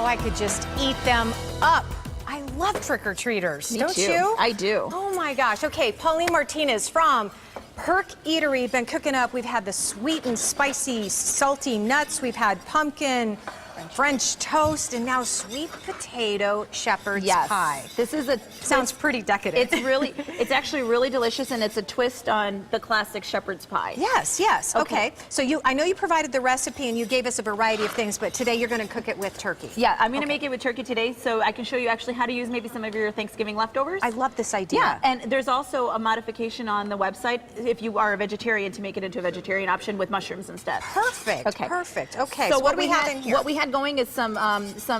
Oh, I could just eat them up. I love trick-or-treaters, don't you? I do. Oh my gosh. Okay, Pauline Martinez from Perk Eatery, been cooking up. We've had the sweet and spicy, salty nuts. We've had pumpkin and French toast, and now sweet potato shepherd's pie. This is a sounds pretty decadent. It's actually really delicious, and it's a twist on the classic shepherd's pie. Yes, yes. Okay. So I know you provided the recipe and you gave us a variety of things, but today you're going to cook it with turkey. Yeah, I'm going to make it with turkey today, so I can show you actually how to use maybe some of your Thanksgiving leftovers. I love this idea. Yeah, and there's also a modification on the website if you are a vegetarian to make it into a vegetarian option with mushrooms instead. Perfect. Okay. Perfect. Okay. So what do we have in here? What we had going is some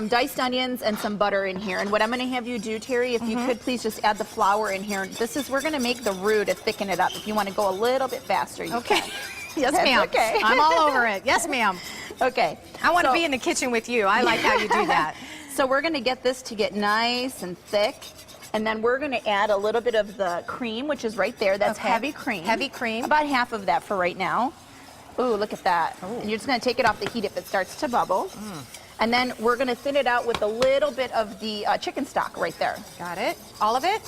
diced onions and some butter in here. And what I'm going to have you do, Terry, if you could please just add the flour in here. We're going to make the roux to thicken it up. If you want to go a little bit faster, you can. Yes, ma'am. Okay. I'm all over it. Yes, ma'am. Okay. I want to be in the kitchen with you. I like how you do that. So we're going to get this to get nice and thick. And then we're going to add a little bit of the cream, which is right there. That's heavy cream. Heavy cream. About half of that for right now. Ooh, look at that. Ooh. And you're just going to take it off the heat if it starts to bubble. And then we're going to thin it out with a little bit of the chicken stock right there. Got it. All of it?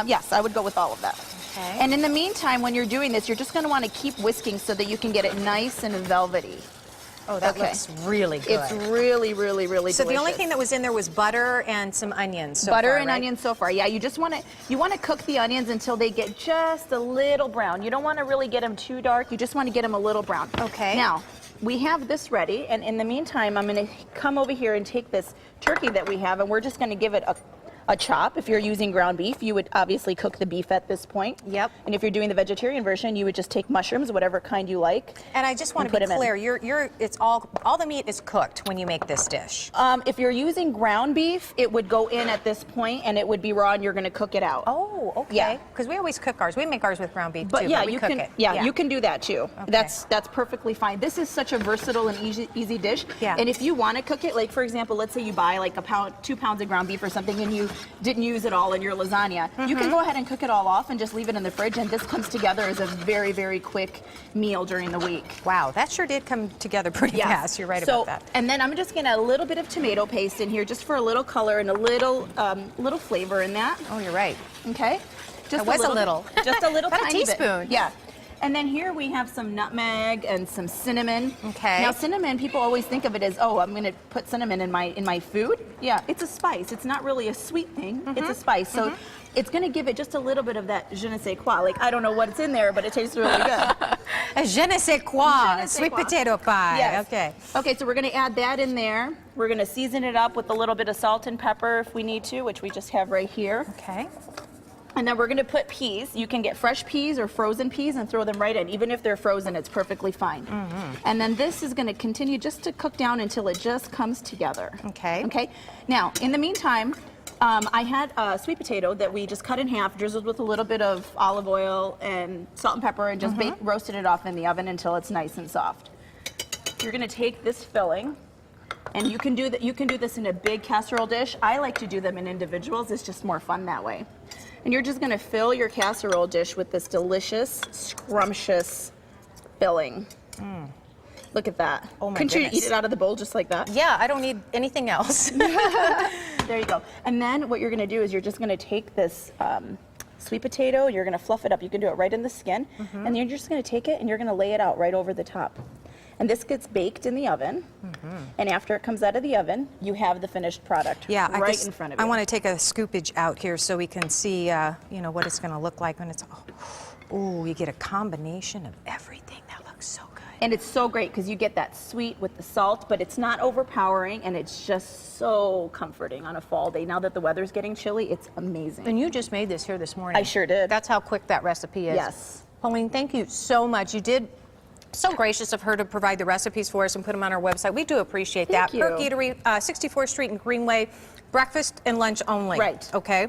Yes, I would go with all of that. Okay. And in the meantime, when you're doing this, you're just going to want to keep whisking so that you can get it nice and velvety. Oh, that looks really good. It's really, really, really delicious. So the only thing that was in there was butter and some onions so butter far, and onions so far. Yeah, you just want to cook the onions until they get just a little brown. You don't want to really get them too dark. You just want to get them a little brown. Okay. Now, we have this ready, and in the meantime, I'm going to come over here and take this turkey that we have, and we're just going to give it a chop. If you're using ground beef, you would obviously cook the beef at this point. Yep. And if you're doing the vegetarian version, you would just take mushrooms, whatever kind you like. And I just want to be clear, it's all the meat is cooked when you make this dish. If you're using ground beef, it would go in at this point, and it would be raw, and you're going to cook it out. Oh, okay. Yeah. Because we always cook ours. We make ours with ground beef too, Yeah, but we cook it. Yeah, you can do that too. Okay. That's perfectly fine. This is such a versatile and easy dish. Yeah. And if you want to cook it, like for example, let's say you buy like 2 pounds of ground beef or something, and you didn't use it all in your lasagna, you can go ahead and cook it all off and just leave it in the fridge, and this comes together as a very, very quick meal during the week. Wow, that sure did come together pretty fast. You're right about that. And then I'm just going to add a little bit of tomato paste in here just for a little color and a little flavor in that. Oh, you're right. Okay. Just a little. Just a little About tiny a teaspoon. bit. Yeah. And then here we have some nutmeg and some cinnamon. Okay. Now cinnamon, people always think of it as, oh, I'm going to put cinnamon in my food. Yeah, it's a spice. It's not really a sweet thing. It's a spice. So it's going to give it just a little bit of that je ne sais quoi. Like, I don't know what's in there, but it tastes really good. A je ne sais quoi, sweet potato pie. Yes. Okay. Okay, so we're going to add that in there. We're going to season it up with a little bit of salt and pepper if we need to, which we just have right here. Okay. And then we're going to put peas. You can get fresh peas or frozen peas and throw them right in. Even if they're frozen, it's perfectly fine. And then this is going to continue just to cook down until it just comes together. Okay. Okay. Now, in the meantime, I had a sweet potato that we just cut in half, drizzled with a little bit of olive oil and salt and pepper, and just roasted it off in the oven until it's nice and soft. You're going to take this filling, and you can do that. You can do this in a big casserole dish. I like to do them in individuals. It's just more fun that way. And you're just going to fill your casserole dish with this delicious, scrumptious filling. Look at that. Oh my Couldn't goodness. you eat it out of the bowl just like that? Yeah, I don't need anything else. There you go. And then what you're going to do is you're just going to take this sweet potato, you're going to fluff it up. You can do it right in the skin. And then you're just going to take it and you're going to lay it out right over the top. And this gets baked in the oven, and after it comes out of the oven, you have the finished product in front of you. I want to take a scoopage out here so we can see, you know, what it's going to look like when it's. Oh, you get a combination of everything. That looks so good. And it's so great because you get that sweet with the salt, but it's not overpowering, and it's just so comforting on a fall day. Now that the weather's getting chilly, it's amazing. And you just made this here this morning. I sure did. That's how quick that recipe is. Yes. Pauline, thank you so much. You did. So gracious of her to provide the recipes for us and put them on our website. We do appreciate that. Thank you. Perk Eatery, 64th Street and Greenway, breakfast and lunch only. Right. Okay.